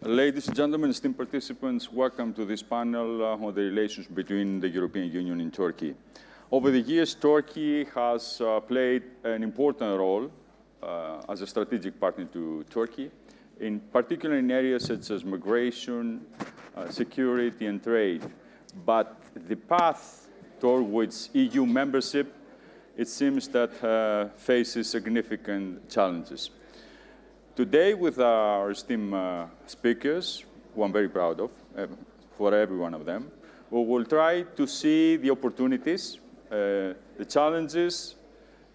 Ladies and gentlemen, esteemed participants, welcome to this panel on the relations between the European Union and Turkey. Over the years, Turkey has played an important role as a strategic partner to Turkey, in particular in areas such as migration, security, and trade. But the path towards EU membership, it seems that faces significant challenges. Today, with our esteemed speakers, who I'm very proud of, for every one of them, we will try to see the opportunities, the challenges,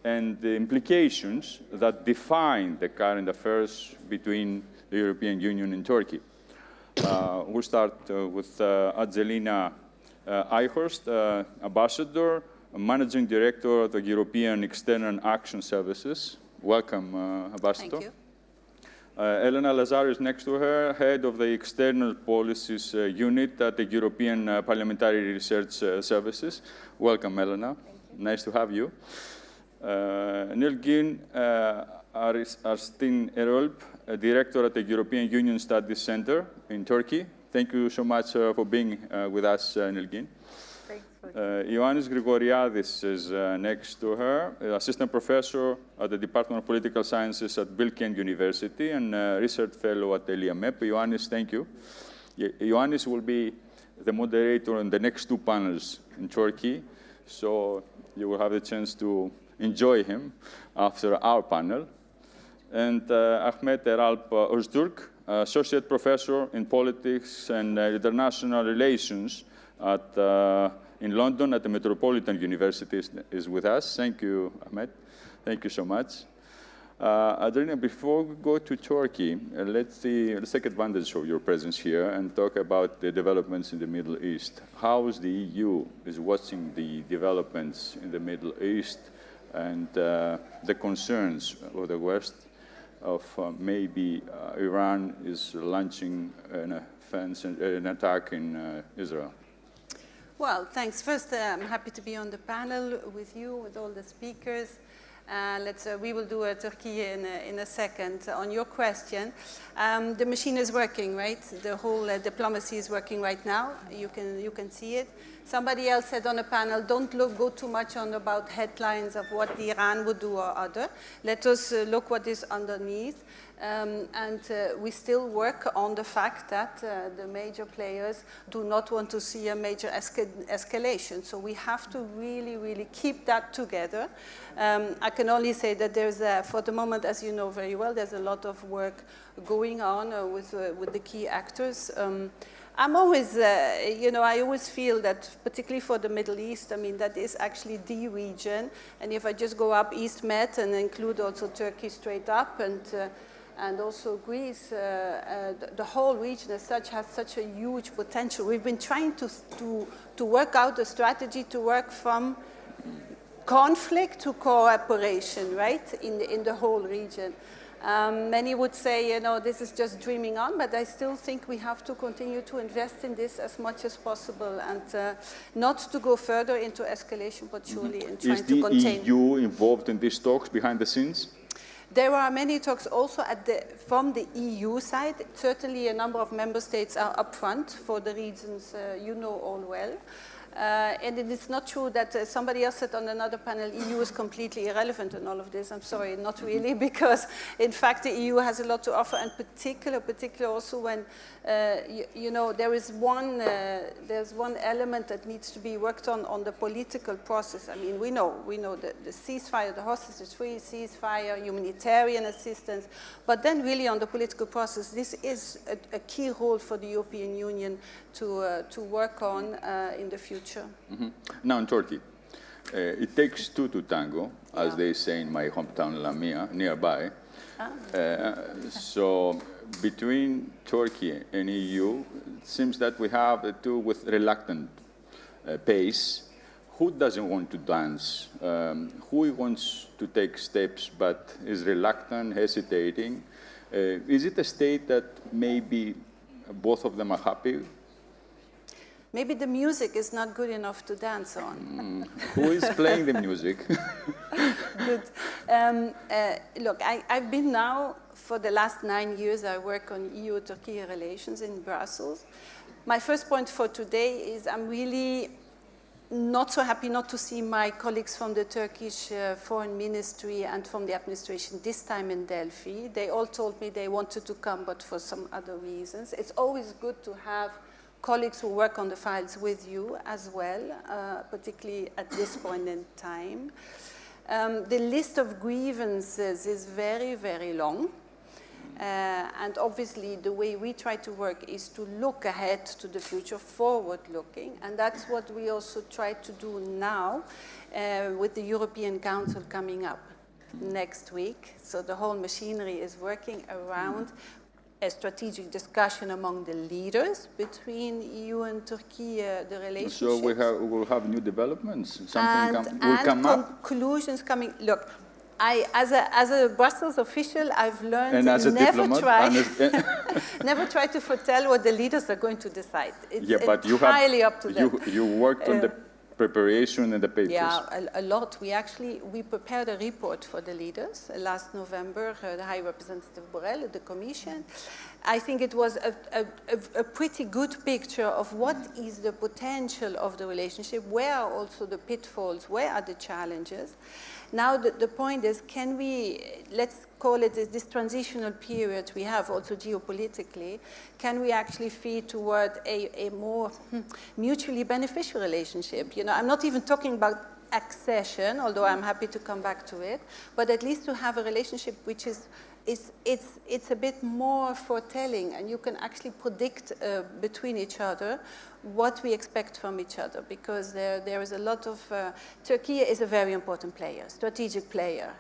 and the implications that define the current affairs between the European Union and Turkey. We'll start with Angelina Eichhorst, Ambassador, Managing Director of the European External Action Services. Welcome, Ambassador. Thank you. Elena Lazarou is next to her, Head of the External Policies Unit at the European Parliamentary Research Services. Welcome, Elena. Nice to have you. Nilgun Eralp, Director at the European Union Studies Center in Turkey. Thank you so much for being with us, Nilgun. Ioannis Grigoriadis is next to her, Assistant Professor at the Department of Political Sciences at Bilkent University and Research Fellow at ELIAMEP. Ioannis, thank you. Ioannis will be the moderator in the next two panels in Turkey, so you will have the chance to enjoy him after our panel. And Ahmet Eralp Öztürk, Associate Professor in Politics and International Relations at in London at the Metropolitan University is with us. Thank you, Ahmet. Thank you so much. Angelina, before we go to Turkey, let's take advantage of your presence here and talk about the developments in the Middle East. How is the EU watching the developments in the Middle East and the concerns of the West of maybe Iran is launching an attack in Israel? Well, thanks. First, I'm happy to be on the panel with you, with all the speakers. We will do Turkey in a second. On your question, the machine is working, right? The whole diplomacy is working right now. You can see it. Somebody else said on a panel, don't go too much on about headlines of what Iran would do or other. Let us look what is underneath. We still work on the fact that the major players do not want to see a major escalation. So we have to really, really keep that together. I can only say that there's, for the moment, as you know very well, there's a lot of work going on with the key actors. I'm always, I always feel that, particularly for the Middle East, I mean, that is actually the region. And if I just go up East Med and include also Turkey straight up and also Greece, the whole region as such has such a huge potential. We've been trying to work out a strategy to work from conflict to cooperation, right, in the whole region. Many would say, this is just dreaming on, but I still think we have to continue to invest in this as much as possible and not to go further into escalation, but surely in trying to contain. Is the EU involved in these talks behind the scenes? There are many talks also from the EU side. Certainly a number of member states are up front for the reasons you know all well. And it is not true that somebody else said on another panel, EU is completely irrelevant in all of this. I'm sorry, not really, because in fact the EU has a lot to offer, and particular also when, there's one element that needs to be worked on the political process. I mean, we know the ceasefire, the hostage-free ceasefire, humanitarian assistance, but then really on the political process, this is a key role for the European Union to work on in the future. Mm-hmm. Now in Turkey, it takes two to tango, as they say in my hometown Lamia, nearby. So between Turkey and EU, it seems that we have the two with reluctant pace. Who doesn't want to dance? Who wants to take steps but is reluctant, hesitating? Is it a state that maybe both of them are happy? Maybe the music is not good enough to dance on. Who is playing the music? Good. Look, I've been now for the last 9 years, I work on EU-Turkey relations in Brussels. My first point for today is I'm really not so happy not to see my colleagues from the Turkish Foreign Ministry and from the administration this time in Delphi. They all told me they wanted to come, but for some other reasons. It's always good to have colleagues who work on the files with you as well, particularly at this point in time. The list of grievances is very, very long. And obviously, the way we try to work is to look ahead to the future, forward-looking. And that's what we also try to do now with the European Council coming up next week. So the whole machinery is working around a strategic discussion among the leaders between EU and Turkey, the relationship. So we will have new developments? Something will come up? Conclusions coming. Look, as a Brussels official, I've learned and as a never try to foretell what the leaders are going to decide. It's entirely up to them. You worked on the preparation and the papers. Yeah, a lot. We prepared a report for the leaders last November, the High Representative Borrell, the Commission. I think it was a pretty good picture of what is the potential of the relationship, where are also the pitfalls, where are the challenges. Now the point is, can we, let's call it this transitional period we have also geopolitically, can we actually feed toward a more mutually beneficial relationship? You know, I'm not even talking about accession, although I'm happy to come back to it, but at least to have a relationship which is it's a bit more foretelling, and you can actually predict between each other what we expect from each other, because there is a lot of, Turkey is a very important player, strategic player,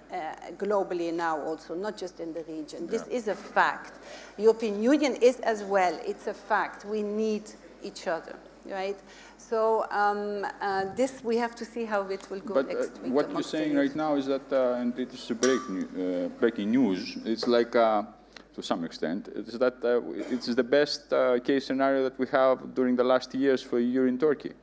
globally now also, not just in the region. This is a fact. The European Union is as well, it's a fact. We need each other, right? So this, we have to see how it will go next week. What you're saying right now is that, and it is breaking news, it's like, to some extent, it's that it's the best case scenario that we have during the last years for EU in Turkey.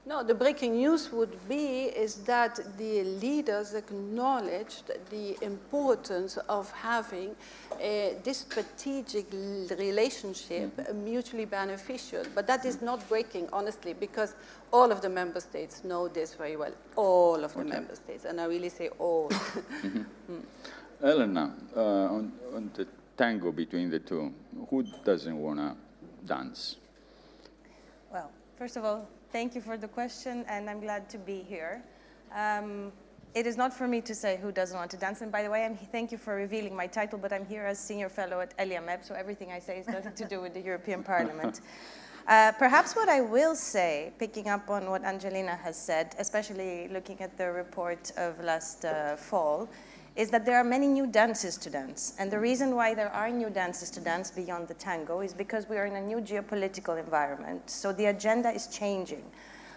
No, the breaking news would be is that the leaders acknowledged the importance of having this strategic relationship mutually beneficial. But that is not breaking, honestly, because all of the member states know this very well. All of the member states, and I really say all. Elena, on the tango between the two, who doesn't want to dance? Well, first of all, thank you for the question, and I'm glad to be here. It is not for me to say who doesn't want to dance, and by the way, thank you for revealing my title, but I'm here as Senior Fellow at ELIAMEP, so everything I say is nothing to do with the European Parliament. Perhaps what I will say, picking up on what Angelina has said, especially looking at the report of last fall, is that there are many new dances to dance. And the reason why there are new dances to dance beyond the tango is because we are in a new geopolitical environment. So the agenda is changing.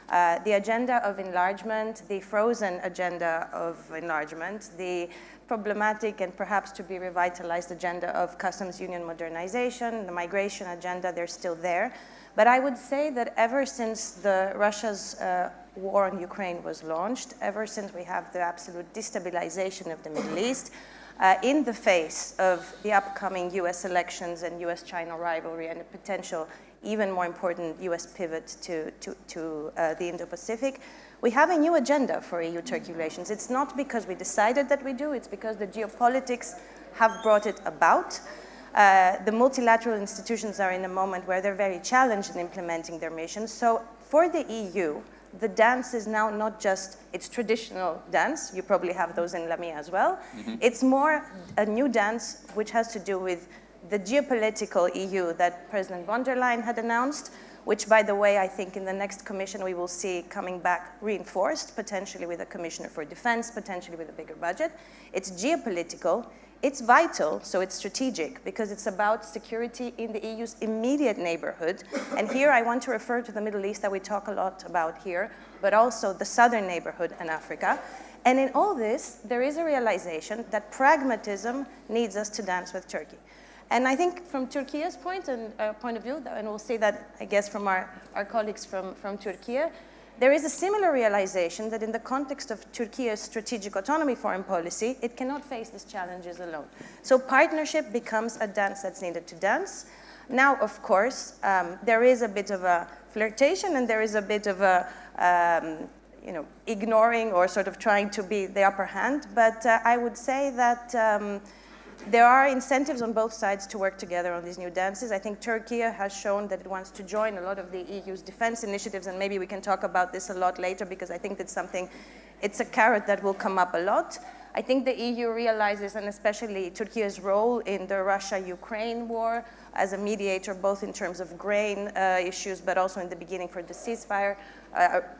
The agenda of enlargement, the frozen agenda of enlargement, the problematic and perhaps to be revitalized agenda of customs union modernization, the migration agenda, they're still there. But I would say that ever since Russia's war on Ukraine was launched, ever since we have the absolute destabilization of the Middle East, in the face of the upcoming US elections and US-China rivalry and a potential even more important US pivot to the Indo-Pacific, we have a new agenda for EU-Turkey relations. It's not because we decided that we do, it's because the geopolitics have brought it about. The multilateral institutions are in a moment where they're very challenged in implementing their missions. So for the EU, the dance is now not just its traditional dance. You probably have those in Lamia as well. It's more a new dance which has to do with the geopolitical EU that President von der Leyen had announced, which, by the way, I think in the next commission we will see coming back reinforced, potentially with a commissioner for defense, potentially with a bigger budget. It's geopolitical. It's vital, so it's strategic, because it's about security in the EU's immediate neighborhood. And here I want to refer to the Middle East that we talk a lot about here, but also the southern neighborhood and Africa. And in all this, there is a realization that pragmatism needs us to dance with Turkey. And I think from Turkey's point of view, and we'll say that, I guess, from our colleagues from Turkey, there is a similar realization that in the context of Turkey's strategic autonomy foreign policy, it cannot face these challenges alone. So partnership becomes a dance that's needed to dance. Now, of course, there is a bit of a flirtation and there is a bit of a, ignoring or sort of trying to be the upper hand. But I would say that there are incentives on both sides to work together on these new dances. I think Turkey has shown that it wants to join a lot of the EU's defense initiatives, and maybe we can talk about this a lot later because I think that's something, it's a carrot that will come up a lot. I think the EU realizes, and especially Turkey's role in the Russia-Ukraine war as a mediator, both in terms of grain issues, but also in the beginning for the ceasefire,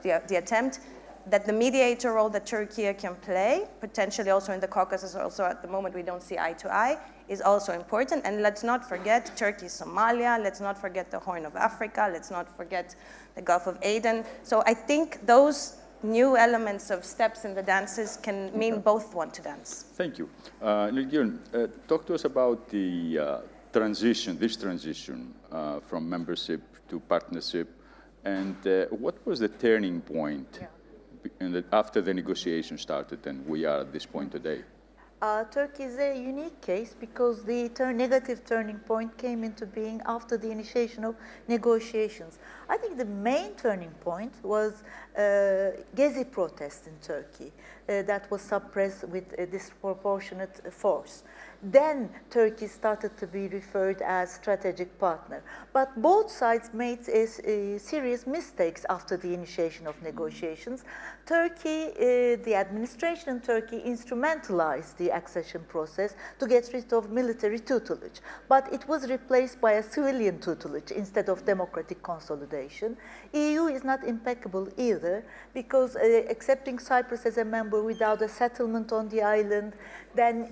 the attempt, that the mediator role that Turkey can play, potentially also in the Caucasus, also at the moment we don't see eye to eye, is also important. And let's not forget Turkey, Somalia, let's not forget the Horn of Africa, let's not forget the Gulf of Aden. So I think those new elements of steps in the dances can mean both want to dance. Thank you. Nilgun, talk to us about the this transition from membership to partnership, and what was the turning point after the negotiation started and we are at this point today? Turkey is a unique case because the negative turning point came into being after the initiation of negotiations. I think the main turning point was Gezi protest in Turkey that was suppressed with a disproportionate force. Then Turkey started to be referred as strategic partner. But both sides made serious mistakes after the initiation of negotiations. Turkey, the administration in Turkey instrumentalized the accession process to get rid of military tutelage. But it was replaced by a civilian tutelage instead of democratic consolidation. EU is not impeccable either because accepting Cyprus as a member without a settlement on the island, then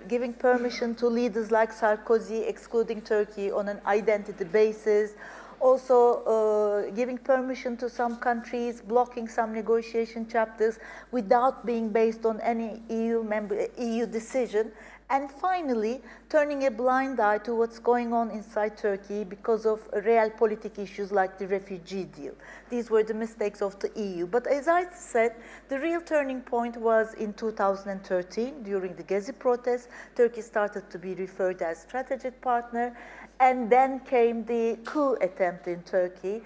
giving permission to leaders like Sarkozy excluding Turkey on an identity basis, also giving permission to some countries, blocking some negotiation chapters without being based on any EU decision, and finally turning a blind eye to what's going on inside Turkey because of realpolitik issues like the refugee deal. These were the mistakes of the EU. But as I said, the real turning point was in 2013 during the Gezi protests. Turkey started to be referred as strategic partner, and then came the coup attempt in Turkey,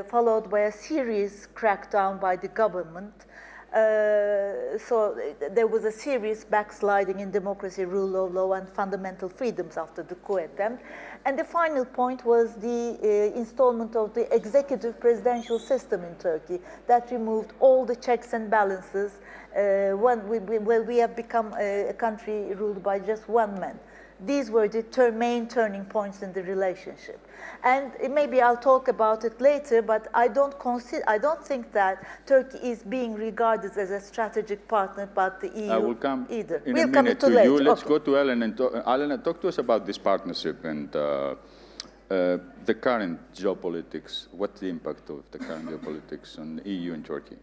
followed by a serious crackdown by the government. So there was a serious backsliding in democracy, rule of law, and fundamental freedoms after the coup attempt. And the final point was the installment of the executive presidential system in Turkey that removed all the checks and balances where we have become a country ruled by just one man. These were the main turning points in the relationship. And maybe I'll talk about it later, but I don't think that Turkey is being regarded as a strategic partner, but the EU I will come either. in we'll a minute to later. you. Let's okay. go to Elena. And Elena, talk to us about this partnership and the current geopolitics. What's the impact of the current geopolitics on the EU and Turkey?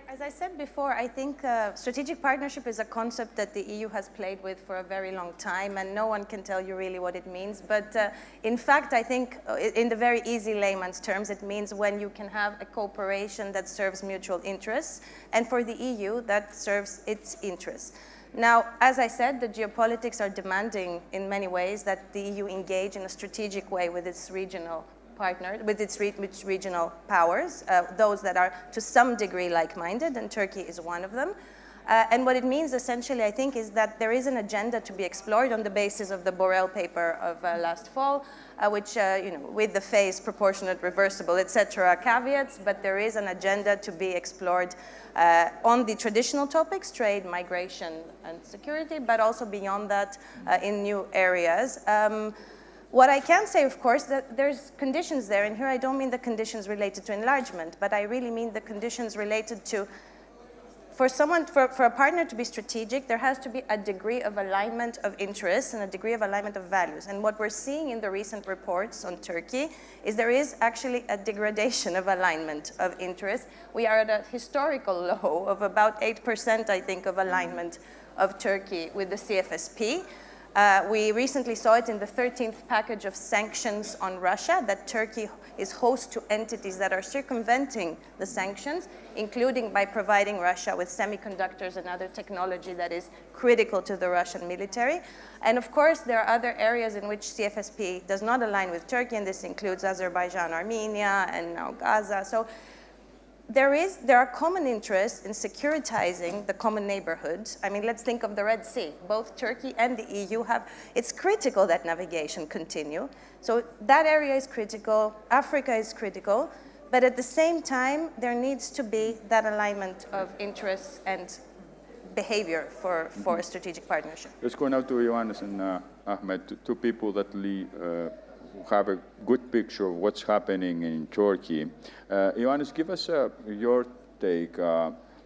As I said before, I think strategic partnership is a concept that the EU has played with for a very long time, and no one can tell you really what it means. But in fact, I think in the very easy layman's terms, it means when you can have a cooperation that serves mutual interests, and for the EU, that serves its interests. Now, as I said, the geopolitics are demanding in many ways that the EU engage in a strategic way with its regional partner, with its regional powers, those that are to some degree like-minded, and Turkey is one of them. And what it means essentially, I think, is that there is an agenda to be explored on the basis of the Borrell paper of last fall, which, with the phase, proportionate, reversible, etc. caveats, but there is an agenda to be explored on the traditional topics, trade, migration, and security, but also beyond that in new areas. What I can say, of course, that there's conditions there, and here I don't mean the conditions related to enlargement, but I really mean the conditions related to, for a partner to be strategic, there has to be a degree of alignment of interests and a degree of alignment of values. And what we're seeing in the recent reports on Turkey is there is actually a degradation of alignment of interests. We are at a historical low of about 8%, I think, of alignment of Turkey with the CFSP. We recently saw it in the 13th package of sanctions on Russia, that Turkey is host to entities that are circumventing the sanctions, including by providing Russia with semiconductors and other technology that is critical to the Russian military. And of course, there are other areas in which CFSP does not align with Turkey, and this includes Azerbaijan, Armenia, and now Gaza. So there are common interests in securitizing the common neighborhood. I mean, let's think of the Red Sea. Both Turkey and the EU it's critical that navigation continue. So that area is critical, Africa is critical, but at the same time, there needs to be that alignment of interests and behavior for a strategic partnership. Let's go now to Ioannis and Ahmet, two people that have a good picture of what's happening in Turkey. Ioannis, give us your take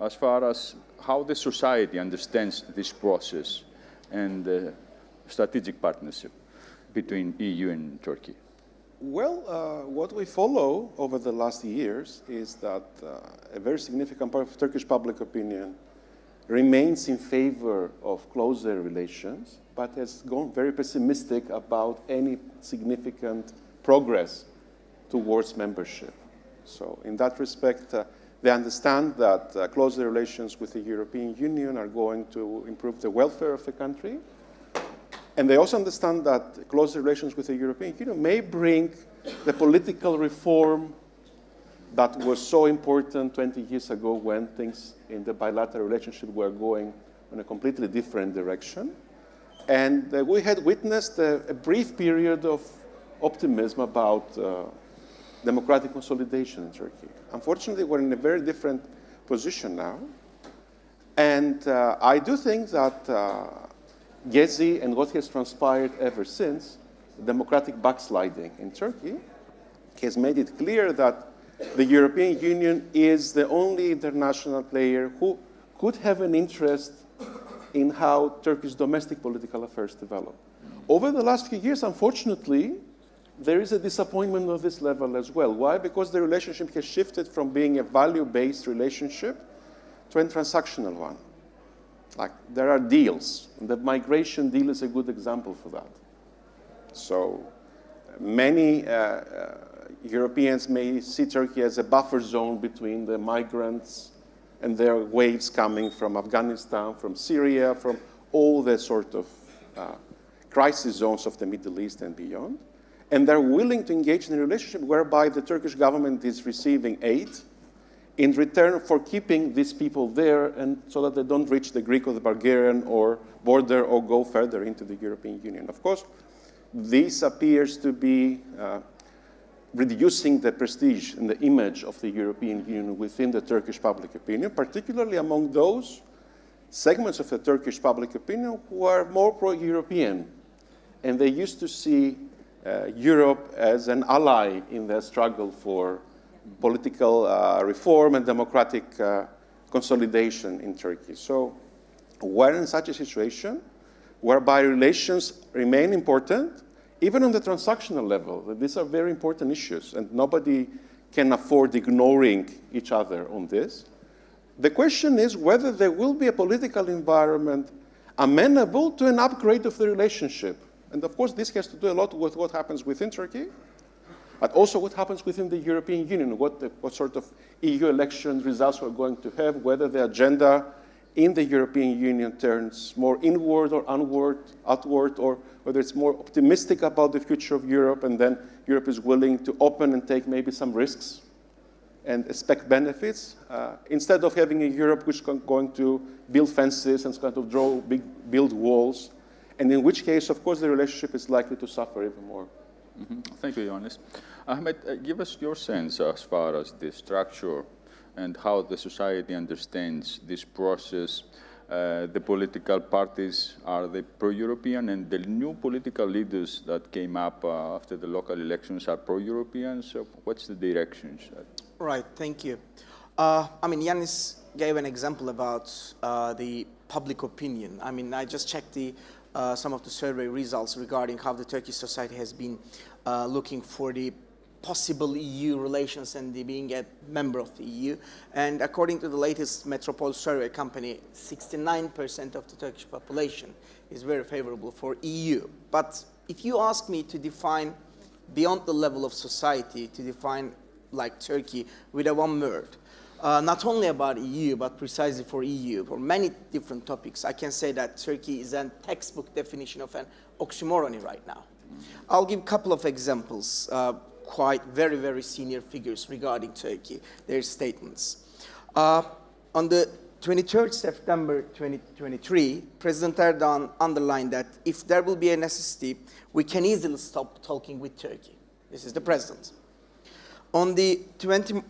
as far as how the society understands this process and the strategic partnership between EU and Turkey. Well, what we follow over the last years is that a very significant part of Turkish public opinion remains in favor of closer relations, but has gone very pessimistic about any significant progress towards membership. So in that respect, they understand that closer relations with the European Union are going to improve the welfare of the country. And they also understand that closer relations with the European Union may bring the political reform that was so important 20 years ago when things in the bilateral relationship were going in a completely different direction. And we had witnessed a brief period of optimism about democratic consolidation in Turkey. Unfortunately, we're in a very different position now. And I do think that Gezi and what has transpired ever since, democratic backsliding in Turkey, has made it clear that the European Union is the only international player who could have an interest in how Turkey's domestic political affairs develop. Over the last few years, unfortunately, there is a disappointment of this level as well. Why? Because the relationship has shifted from being a value-based relationship to a transactional one. Like, there are deals. The migration deal is a good example for that. So many Europeans may see Turkey as a buffer zone between the migrants and their waves coming from Afghanistan, from Syria, from all the sort of crisis zones of the Middle East and beyond. And they're willing to engage in a relationship whereby the Turkish government is receiving aid in return for keeping these people there, and so that they don't reach the Greek or the Bulgarian or border or go further into the European Union. Of course, this appears to be reducing the prestige and the image of the European Union within the Turkish public opinion, particularly among those segments of the Turkish public opinion who are more pro-European. And they used to see Europe as an ally in their struggle for political reform and democratic consolidation in Turkey. So we're in such a situation whereby relations remain important, even on the transactional level. These are very important issues, and nobody can afford ignoring each other on this. The question is whether there will be a political environment amenable to an upgrade of the relationship. And of course, this has to do a lot with what happens within Turkey, but also what happens within the European Union, what sort of EU election results we're going to have, whether the agenda in the European Union turns more inward or outward, or whether it's more optimistic about the future of Europe, and then Europe is willing to open and take maybe some risks and expect benefits, instead of having a Europe which is going to build fences and kind of build walls, and in which case, of course, the relationship is likely to suffer even more. Mm-hmm. Thank you, Ioannis. Ahmet, give us your sense as far as the structure and how the society understands this process. The political parties, are they pro-European? And the new political leaders that came up after the local elections are pro-European? So what's the directions? Right, thank you. I mean, Ioannis gave an example about the public opinion. I mean, I just checked some of the survey results regarding how the Turkish society has been looking for the possible EU relations and being a member of the EU. And according to the latest Metropolitan survey company, 69% of the Turkish population is very favorable for EU. But if you ask me to define beyond the level of society, to define like Turkey with a one word, not only about EU, but precisely for EU, for many different topics, I can say that Turkey is a textbook definition of an oxymoron right now. I'll give a couple of examples, quite very, very senior figures regarding Turkey, their statements. On the 23rd September 2023, President Erdogan underlined that if there will be a necessity, we can easily stop talking with Turkey. This is the president. On the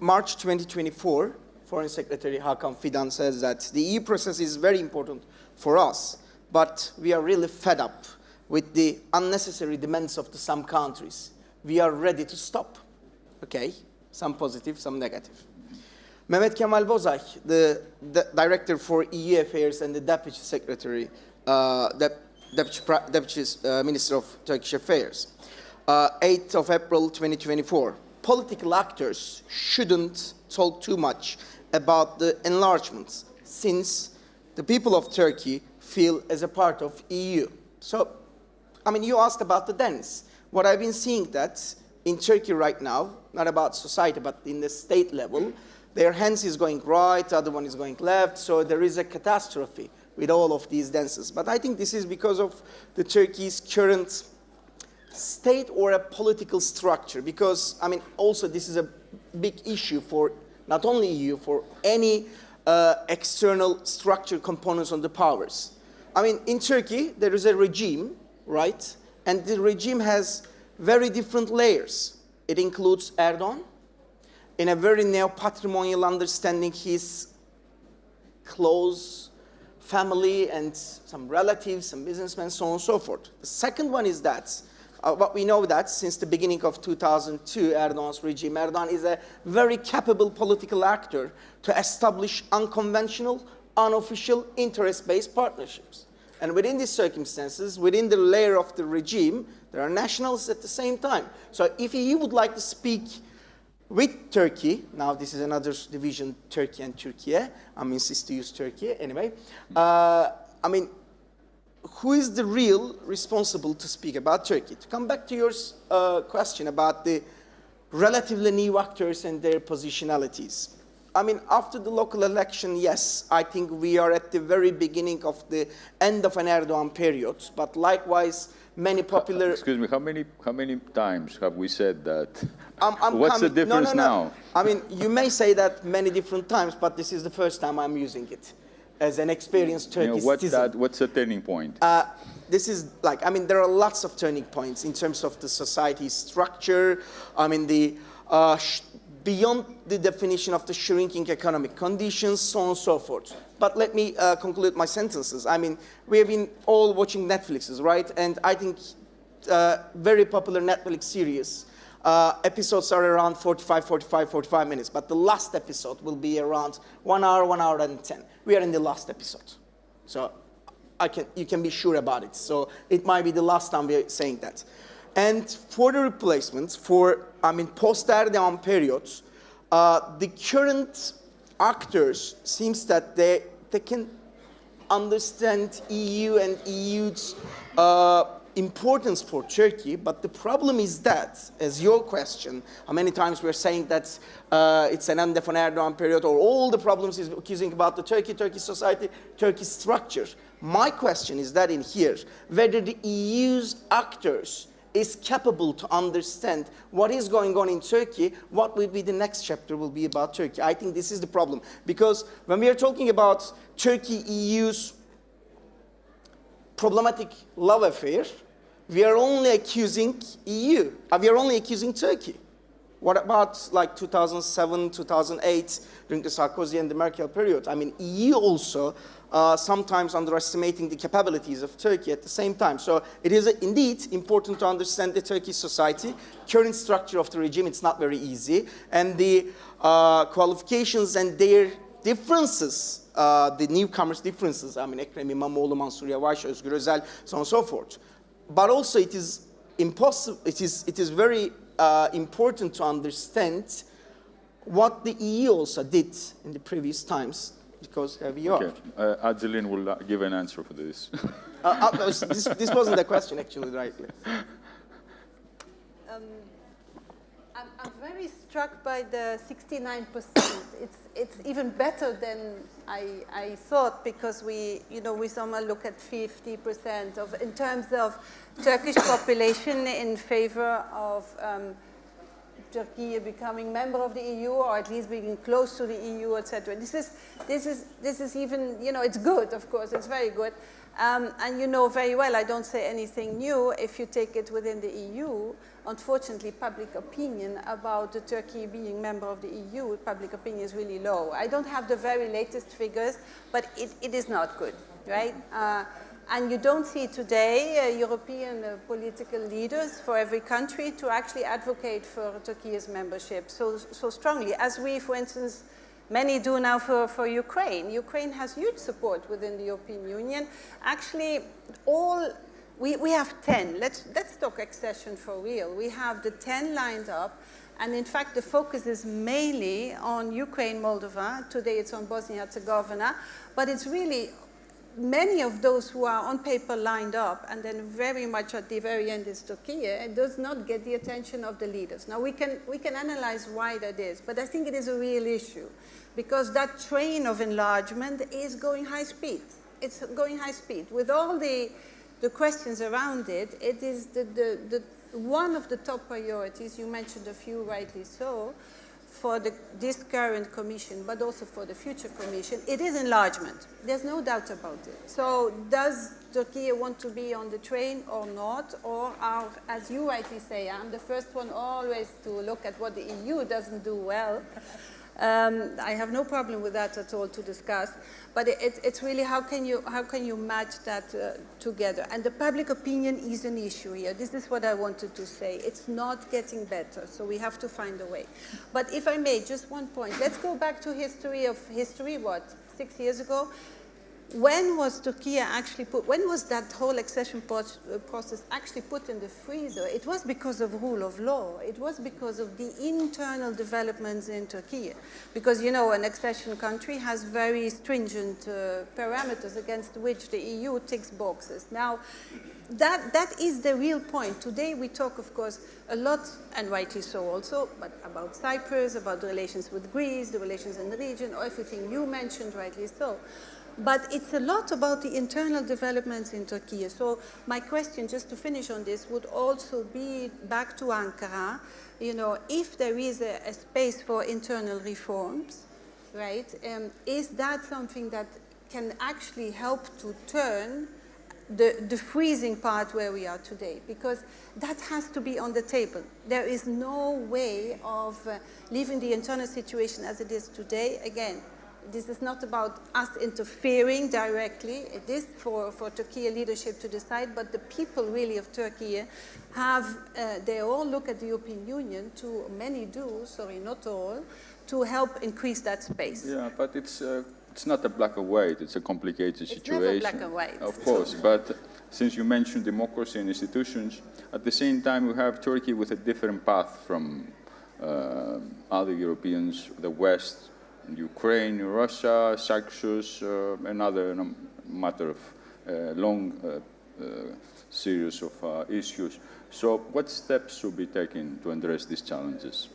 March 2024, Foreign Secretary Hakan Fidan says that the EU process is very important for us, but we are really fed up with the unnecessary demands of some countries. We are ready to stop. Okay, some positive, some negative. Mehmet Kemal Bozay, the Director for EU Affairs and the Deputy Secretary, Deputy Minister of Turkish Affairs, 8th of April 2024. Political actors shouldn't talk too much about the enlargements since the people of Turkey feel as a part of EU. So, I mean, you asked about the dance. What I've been seeing that in Turkey right now, not about society, but in the state level, their hands is going right, the other one is going left, so there is a catastrophe with all of these dances. But I think this is because of the Turkey's current state or a political structure, because, I mean, also this is a big issue for not only EU, for any external structure components on the powers. I mean, in Turkey, there is a regime, right? And the regime has very different layers. It includes Erdogan, in a very neo-patrimonial understanding, his close family and some relatives, some businessmen, so on and so forth. The second one is that, what we know that since the beginning of 2002, Erdogan's regime, Erdogan is a very capable political actor to establish unconventional, unofficial, interest-based partnerships. And within these circumstances, within the layer of the regime, there are nationalists at the same time. So if he would like to speak with Turkey, now this is another division, Turkey and Türkiye, I'm insist to use Turkey anyway. I mean, who is the real responsible to speak about Turkey? To come back to your question about the relatively new actors and their positionalities. I mean, after the local election, yes, I think we are at the very beginning of the end of an Erdogan period, but likewise, many popular... Excuse me, how many times have we said that? What's the difference now? I mean, you may say that many different times, but this is the first time I'm using it as an experienced Turkish citizen. What's the turning point? This is like, I mean, there are lots of turning points in terms of the society structure. I mean, the beyond the definition of the shrinking economic conditions, so on and so forth. But let me conclude my sentences. I mean, we have been all watching Netflixes, right? And I think very popular Netflix series, episodes are around 45 minutes. But the last episode will be around 1 hour and 10. We are in the last episode. So you can be sure about it. So it might be the last time we're saying that. And for the replacements, for, I mean, post-Erdogan periods, the current actors seems that they can understand EU and EU's importance for Turkey, but the problem is that, as your question, how many times we're saying that it's an end of an Erdogan period, or all the problems is accusing about the Turkish society, Turkish structure. My question is that in here, whether the EU's actors is capable to understand what is going on in Turkey, what will be the next chapter will be about Turkey. I think this is the problem. Because when we are talking about Turkey, EU's problematic love affair, we are only accusing EU. We are only accusing Turkey. What about like 2007, 2008, during the Sarkozy and the Merkel period? I mean, EU also sometimes underestimating the capabilities of Turkey at the same time. So it is indeed important to understand the Turkish society, current structure of the regime. It's not very easy. And the qualifications and their differences, the newcomers' differences, I mean, Ekrem İmamoğlu, Mansur Yavaş, Özgür Özel, so on and so forth. But also it is impossible, it is very important to understand what the EU also did in the previous times, because here we are. Okay. Angelina will give an answer for this. This wasn't the question, actually, rightly. I'm very struck by the 69%. It's even better than I thought, because we somehow look at 50% in terms of Turkish population in favor of Turkey becoming member of the EU, or at least being close to the EU, etc. This is even, it's good, of course, it's very good. And you know very well, I don't say anything new. If you take it within the EU, unfortunately, public opinion about Turkey being member of the EU, public opinion is really low. I don't have the very latest figures, but it is not good, right? And you don't see today European political leaders for every country to actually advocate for Turkey's membership so strongly, as we, for instance, many do now for Ukraine. Ukraine has huge support within the European Union. Actually, we have 10. Let's talk accession for real. We have the 10 lined up. And in fact, the focus is mainly on Ukraine, Moldova. Today it's on Bosnia-Herzegovina. But it's really many of those who are on paper lined up, and then very much at the very end is Turkey, it does not get the attention of the leaders. Now we can analyze why that is, but I think it is a real issue, because that train of enlargement is going high speed. It's going high speed. With all the questions around it, it is one of the top priorities. You mentioned a few, rightly so, for this current commission, but also for the future commission. It is enlargement. There's no doubt about it. So does Turkey want to be on the train or not? Or as you rightly say, I'm the first one always to look at what the EU doesn't do well. I have no problem with that at all to discuss, but it's really how can you match that together? And the public opinion is an issue here. This is what I wanted to say. It's not getting better, so we have to find a way. But if I may, just one point. Let's go back to history. What, 6 years ago? When was Turkey actually when was that whole accession process actually put in the freezer? It was because of rule of law. It was because of the internal developments in Turkey. Because, an accession country has very stringent parameters against which the EU ticks boxes. Now, that is the real point. Today we talk, of course, a lot, and rightly so also, but about Cyprus, about the relations with Greece, the relations in the region, or everything you mentioned, rightly so. But it's a lot about the internal developments in Turkey. So my question, just to finish on this, would also be back to Ankara. If there is a space for internal reforms, right, is that something that can actually help to turn the freezing part where we are today? Because that has to be on the table. There is no way of leaving the internal situation as it is today. Again, this is not about us interfering directly. It is for Turkey leadership to decide, but the people really of Turkey they all look at the European Union, many do, sorry, not all, to help increase that space. Yeah, but it's not a black and white, it's a complicated situation. It's never black and white. Of course, but since you mentioned democracy and institutions, at the same time we have Turkey with a different path from other Europeans, the West, Ukraine, Russia, Cyprus, another matter of long series of issues. So what steps should be taken to address these challenges?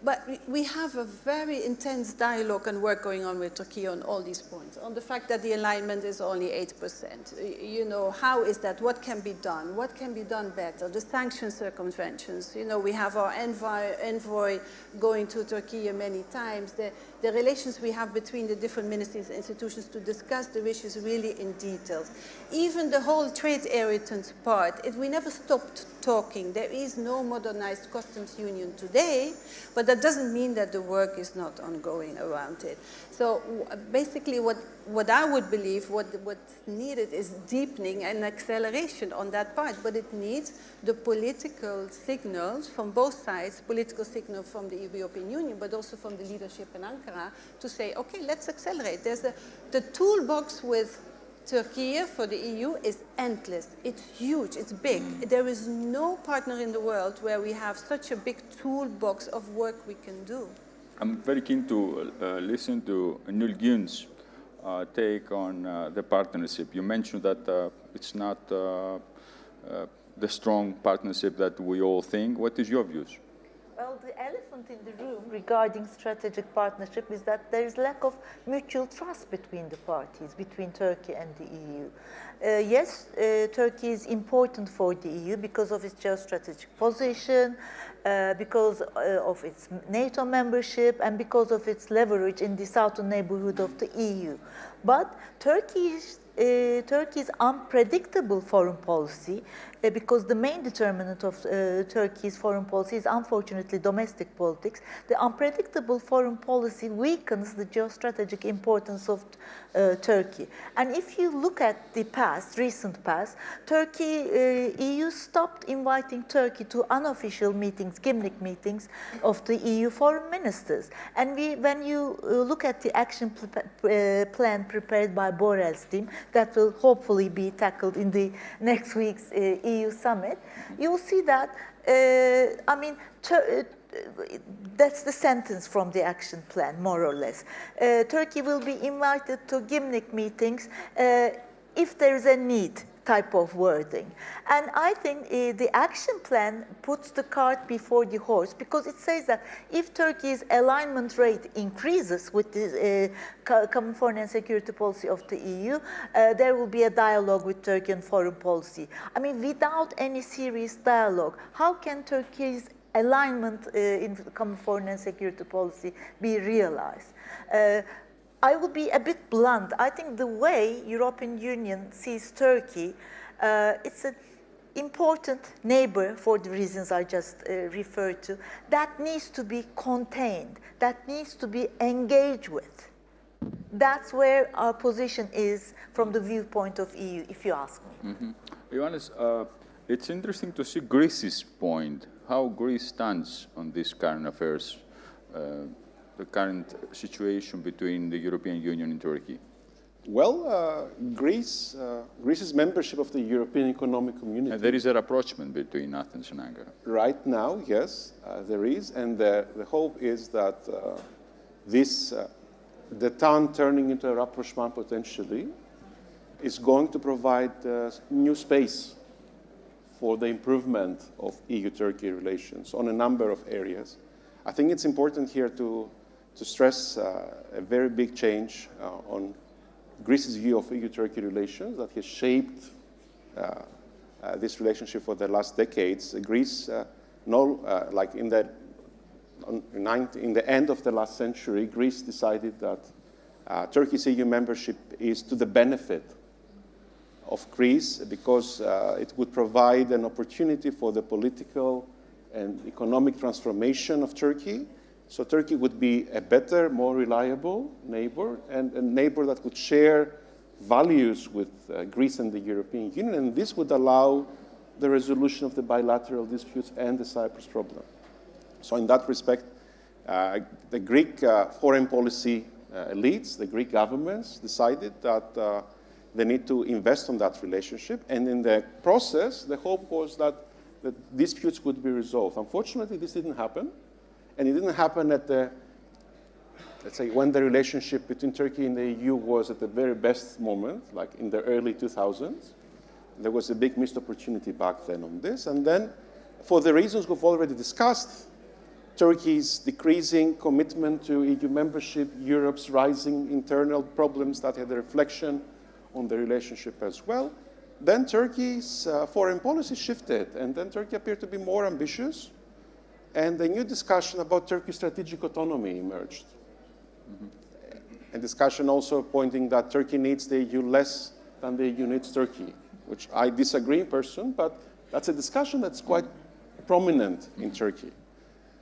But we have a very intense dialogue and work going on with Turkey on all these points, on the fact that the alignment is only 8%. How is that? What can be done? What can be done better? The sanction circumventions. We have our envoy going to Turkey many times. The relations we have between the different ministries and institutions to discuss the issues really in detail. Even the whole trade irritants part, we never stopped talking. There is no modernized customs union today, but that doesn't mean that the work is not ongoing around it. So basically what I would believe, what's needed is deepening and acceleration on that part, but it needs the political signals from both sides, political signal from the European Union, but also from the leadership in Ankara to say, okay, let's accelerate. There's the toolbox with Turkey for the EU is endless. It's huge, it's big. There is no partner in the world where we have such a big toolbox of work we can do. I'm very keen to listen to Nilgun's take on the partnership. You mentioned that it's not the strong partnership that we all think. What is your views? Well, the elephant in the room regarding strategic partnership is that there is lack of mutual trust between the parties, between Turkey and the EU. Yes, Turkey is important for the EU because of its geostrategic position, because of its NATO membership, and because of its leverage in the southern neighborhood of the EU. But Turkey's unpredictable foreign policy, because the main determinant of Turkey's foreign policy is unfortunately domestic politics, the unpredictable foreign policy weakens the geostrategic importance of Turkey. And if you look at the past, recent past, EU stopped inviting Turkey to unofficial meetings, gimmick meetings of the EU foreign ministers. And when you look at the action plan prepared by Borrell's team, that will hopefully be tackled in the next week's EU summit, you will see that, that's the sentence from the action plan, more or less. Turkey will be invited to gimmick meetings if there is a need, type of wording. And I think the action plan puts the cart before the horse, because it says that if Turkey's alignment rate increases with the common foreign and security policy of the EU, there will be a dialogue with Turkey on foreign policy. I mean, without any serious dialogue, how can Turkey's alignment in common foreign and security policy be realized? I will be a bit blunt. I think the way European Union sees Turkey, it's an important neighbor for the reasons I just referred to, that needs to be contained, that needs to be engaged with. That's where our position is from the viewpoint of EU, if you ask me. Mm-hmm. Ioannis, it's interesting to see Greece's point, how Greece stands on these current affairs, the current situation between the European Union and Turkey. Well, Greece's membership of the European Economic Community. And there is a rapprochement between Athens and Ankara. Right now, yes, there is, and the hope is that the town turning into a rapprochement potentially is going to provide new space for the improvement of EU-Turkey relations on a number of areas. I think it's important here to stress a very big change on Greece's view of EU-Turkey relations that has shaped this relationship for the last decades. Greece, like in the end of the last century, Greece decided that Turkey's EU membership is to the benefit of Greece because it would provide an opportunity for the political and economic transformation of Turkey. So Turkey would be a better, more reliable neighbor, and a neighbor that would share values with Greece and the European Union, and this would allow the resolution of the bilateral disputes and the Cyprus problem. So in that respect, the Greek foreign policy elites, the Greek governments, decided that they need to invest on that relationship, and in the process, the hope was that the disputes would be resolved. Unfortunately, this didn't happen. And it didn't happen at let's say, when the relationship between Turkey and the EU was at the very best moment, like in the early 2000s. There was a big missed opportunity back then on this. And then, for the reasons we've already discussed, Turkey's decreasing commitment to EU membership, Europe's rising internal problems that had a reflection on the relationship as well, then Turkey's foreign policy shifted. And then Turkey appeared to be more ambitious. And a new discussion about Turkey's strategic autonomy emerged. Mm-hmm. A discussion also pointing that Turkey needs the EU less than the EU needs Turkey, which I disagree in person, but that's a discussion that's quite prominent in Turkey.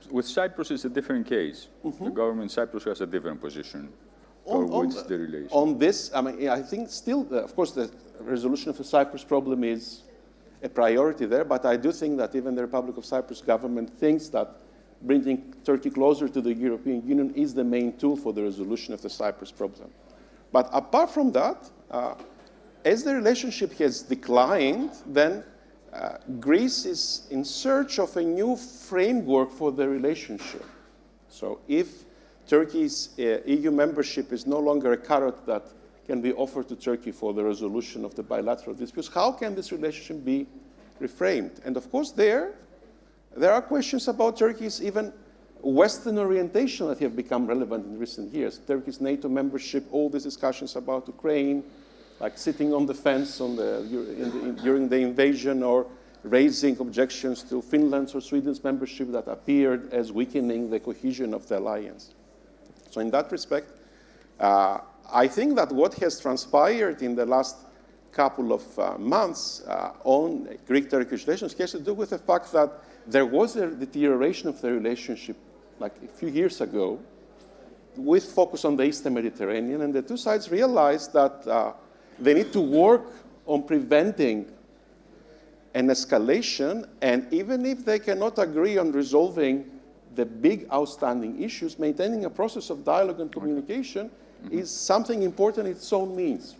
With Cyprus, it's a different case. Mm-hmm. The government in Cyprus has a different position towards the relation. On this, I mean, I think still, of course, the resolution of the Cyprus problem is a priority there, but I do think that even the Republic of Cyprus government thinks that bringing Turkey closer to the European Union is the main tool for the resolution of the Cyprus problem. But apart from that, as the relationship has declined, then Greece is in search of a new framework for the relationship. So if Turkey's EU membership is no longer a carrot that can be offered to Turkey for the resolution of the bilateral disputes, how can this relationship be reframed? And of course, there are questions about Turkey's even Western orientation that have become relevant in recent years. Turkey's NATO membership, all these discussions about Ukraine, like sitting on the fence during the invasion, or raising objections to Finland's or Sweden's membership that appeared as weakening the cohesion of the alliance. So in that respect, I think that what has transpired in the last couple of months on Greek-Turkish relations has to do with the fact that there was a deterioration of the relationship like a few years ago with focus on the Eastern Mediterranean, and the two sides realized that they need to work on preventing an escalation, and even if they cannot agree on resolving the big outstanding issues, maintaining a process of dialogue and communication is something important in its own means.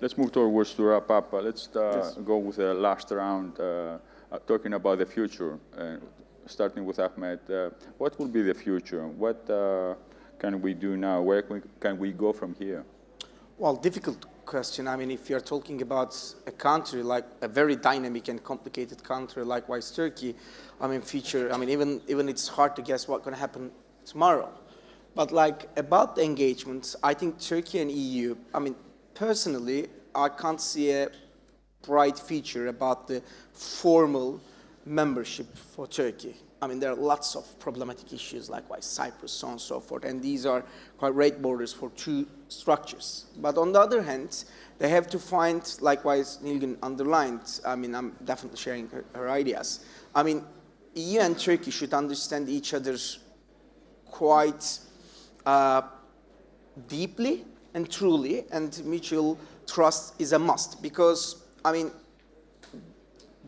Let's move towards to wrap up. Let's go with the last round, talking about the future, starting with Ahmet. What will be the future? What can we do now? Where can we go from here? Well, difficult question. I mean, if you're talking about a country like a very dynamic and complicated country, likewise Turkey, I mean, even it's hard to guess what's going to happen tomorrow. But like about the engagement, I think Turkey and EU, I mean, personally, I can't see a bright future about the formal membership for Turkey. I mean, there are lots of problematic issues, likewise Cyprus, so on and so forth, and these are quite red borders for two structures. But on the other hand, they have to find, likewise Nilgun underlined, I mean, I'm definitely sharing her ideas. I mean, EU and Turkey should understand each other quite deeply and truly, and mutual trust is a must, because, I mean,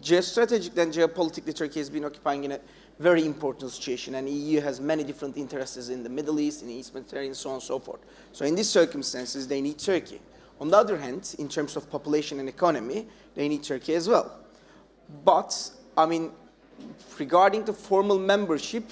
geostrategically and geopolitically, Turkey has been occupying in a very important situation, and EU has many different interests in the Middle East, in the East Mediterranean, so on and so forth. So in these circumstances, they need Turkey. On the other hand, in terms of population and economy, they need Turkey as well. But, I mean, regarding the formal membership,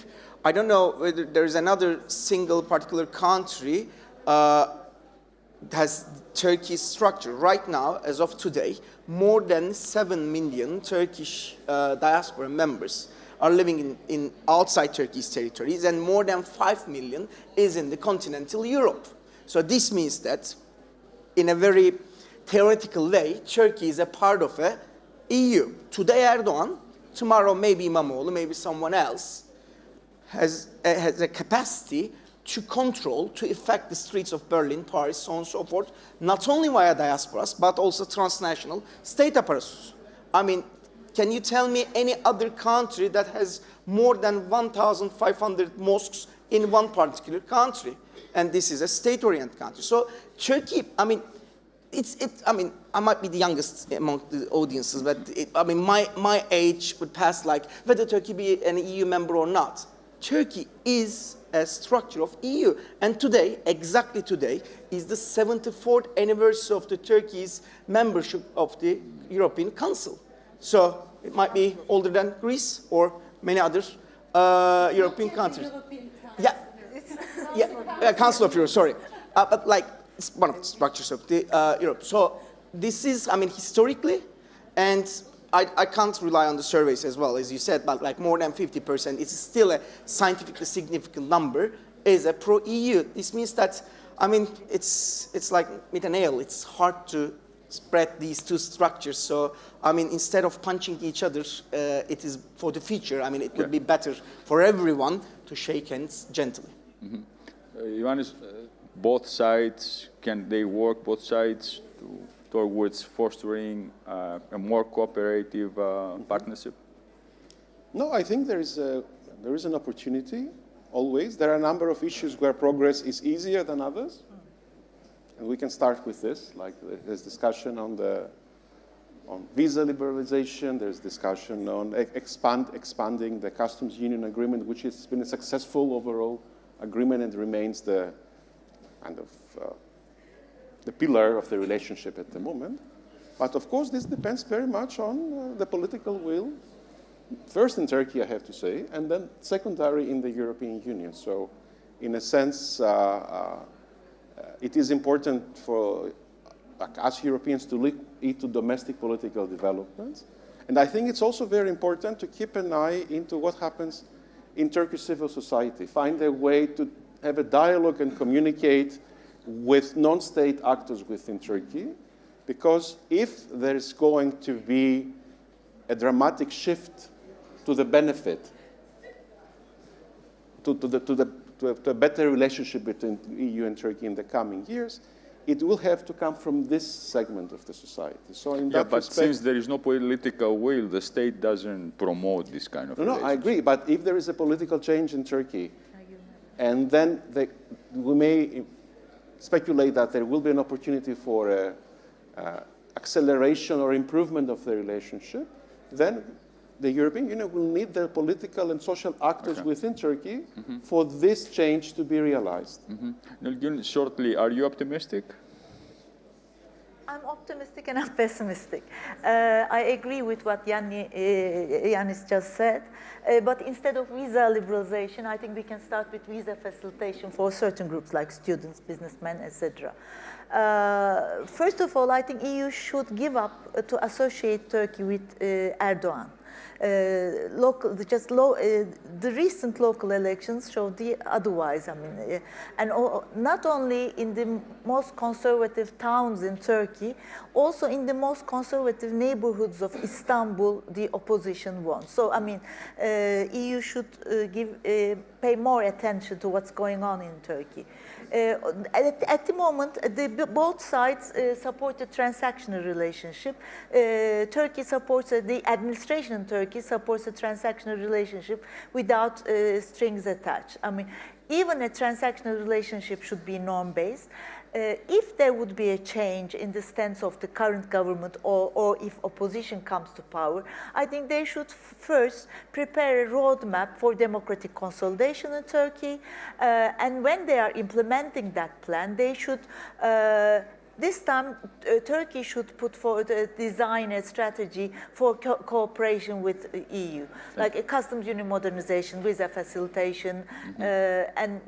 I don't know whether there is another single particular country has Turkey's structure. Right now, as of today, more than 7 million Turkish diaspora members are living in outside Turkey's territories, and more than 5 million is in the continental Europe. So this means that, in a very theoretical way, Turkey is a part of the EU. Today Erdogan, tomorrow maybe İmamoğlu, maybe someone else, has a capacity to control, to affect the streets of Berlin, Paris, so on and so forth, not only via diasporas, but also transnational state apparatus. I mean, can you tell me any other country that has more than 1,500 mosques in one particular country? And this is a state-oriented country. So Turkey, I mean, I mean, I might be the youngest among the audiences, but I mean, my age would pass like whether Turkey be an EU member or not. Turkey is a structure of EU, and today, exactly today, is the 74th anniversary of the Turkey's membership of the European Council. So it might be older than Greece or many other European countries. Yeah, Council of Europe, sorry. But like, it's one of the structures of the Europe. So this is, I mean, historically, and I can't rely on the surveys as well, as you said, but like more than 50%, it's still a scientifically significant number, is a pro-EU. This means that, I mean, it's like with a nail. It's hard to spread these two structures. So, I mean, instead of punching each other, it is for the future. I mean, it would be better for everyone to shake hands gently. Ioannis, both sides, can they work, both sides, towards fostering a more cooperative partnership? No, I think there is an opportunity, always. There are a number of issues where progress is easier than others. And we can start with this, like there's discussion on visa liberalization, there's discussion on expanding the customs union agreement, which has been a successful overall agreement and remains the kind of the pillar of the relationship at the moment. But of course, this depends very much on the political will, first in Turkey, I have to say, and then secondary in the European Union. So in a sense, it is important for us Europeans to look into domestic political developments. And I think it's also very important to keep an eye into what happens in Turkish civil society, find a way to have a dialogue and communicate with non-state actors within Turkey, because if there's going to be a dramatic shift to the benefit, to a better relationship between the EU and Turkey in the coming years, it will have to come from this segment of the society. So in that but respect, since there is no political will, the state doesn't promote this kind of No, I agree, but if there is a political change in Turkey, and then we may speculate that there will be an opportunity for acceleration or improvement of the relationship, then the European Union will need the political and social actors within Turkey for this change to be realized. Nilgun, shortly, are you optimistic? I'm optimistic and I'm pessimistic. I agree with what Ioannis just said, but instead of visa liberalization, I think we can start with visa facilitation for certain groups like students, businessmen, etc. First of all, I think EU should give up to associate Turkey with Erdogan. The recent local elections showed otherwise. I mean, and not only in the most conservative towns in Turkey, also in the most conservative neighborhoods of Istanbul, the opposition won. So, I mean, EU should pay more attention to what's going on in Turkey. At the moment, both sides support a transactional relationship. Turkey supports, the administration in Turkey supports a transactional relationship without strings attached. I mean, even a transactional relationship should be norm-based. If there would be a change in the stance of the current government or if opposition comes to power, I think they should first prepare a roadmap for democratic consolidation in Turkey. And when they are implementing that plan, they should this time, Turkey should put forward, design a strategy for cooperation with the EU, like a customs union modernization, visa facilitation, and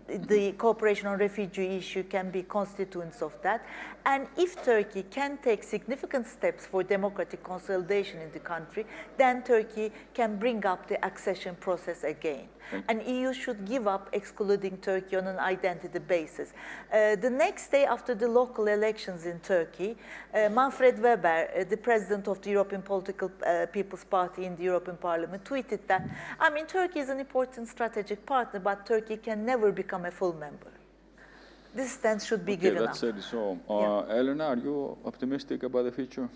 the cooperation on refugee issue can be constituents of that. And if Turkey can take significant steps for democratic consolidation in the country, then Turkey can bring up the accession process again. And EU should give up excluding Turkey on an identity basis. The next day after the local elections in Turkey, Manfred Weber, the president of the European People's Party in the European Parliament, tweeted that, I mean, Turkey is an important strategic partner, but Turkey can never become a full member. This stance should be given up. That's it. So, Elena, are you optimistic about the future?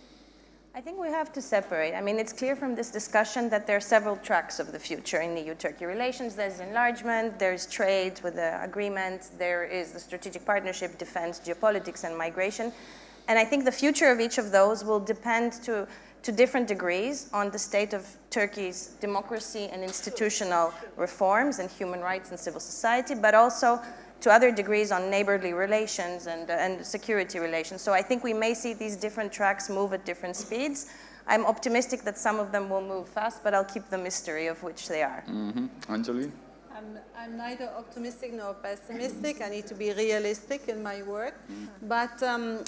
I think we have to separate. I mean, it's clear from this discussion that there are several tracks of the future in EU-Turkey relations. There's enlargement, there's trade with the agreement, there is the strategic partnership, defense, geopolitics, and migration. And I think the future of each of those will depend to different degrees on the state of Turkey's democracy and institutional reforms and human rights and civil society, but also to other degrees on neighborly relations and security relations. So I think we may see these different tracks move at different speeds. I'm optimistic that some of them will move fast, but I'll keep the mystery of which they are. Angelina? I'm neither optimistic nor pessimistic. I need to be realistic in my work. But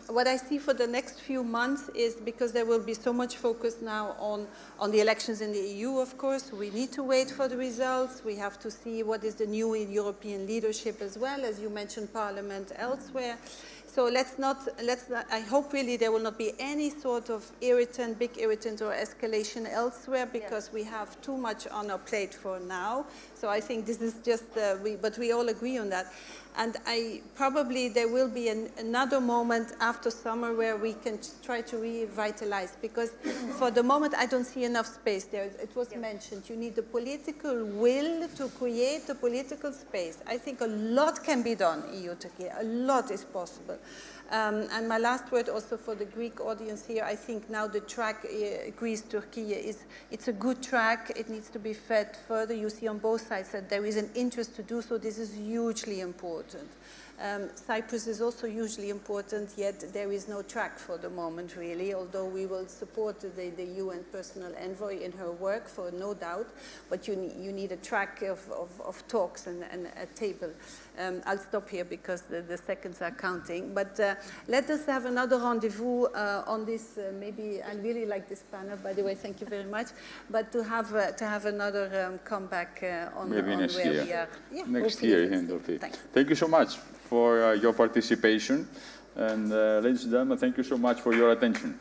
what I see for the next few months is, because there will be so much focus now on the elections in the EU, of course, we need to wait for the results. We have to see what is the new European leadership as well, as you mentioned, Parliament elsewhere. So I hope really there will not be any sort of irritant, big irritant or escalation elsewhere, because we have too much on our plate for now. So I think this is just, but we all agree on that. And probably there will be another moment after summer where we can try to revitalize, because for the moment I don't see enough space there. It was mentioned, you need the political will to create the political space. I think a lot can be done, EU-Turkey, a lot is possible. And my last word also for the Greek audience here, I think now the track Greece-Turkey it's a good track. It needs to be fed further. You see on both sides that there is an interest to do so. This is hugely important. Cyprus is also usually important, yet there is no track for the moment, really, although we will support the UN personal envoy in her work, for no doubt, but you need a track of talks and a table. I'll stop here because the seconds are counting, but let us have another rendezvous on this. Maybe I really like this panel, by the way, thank you very much, but to have another comeback on, maybe on next where year. we are. Yeah, Next year here in Delphi. Thanks. Thank you so much for your participation. And ladies and gentlemen, thank you so much for your attention.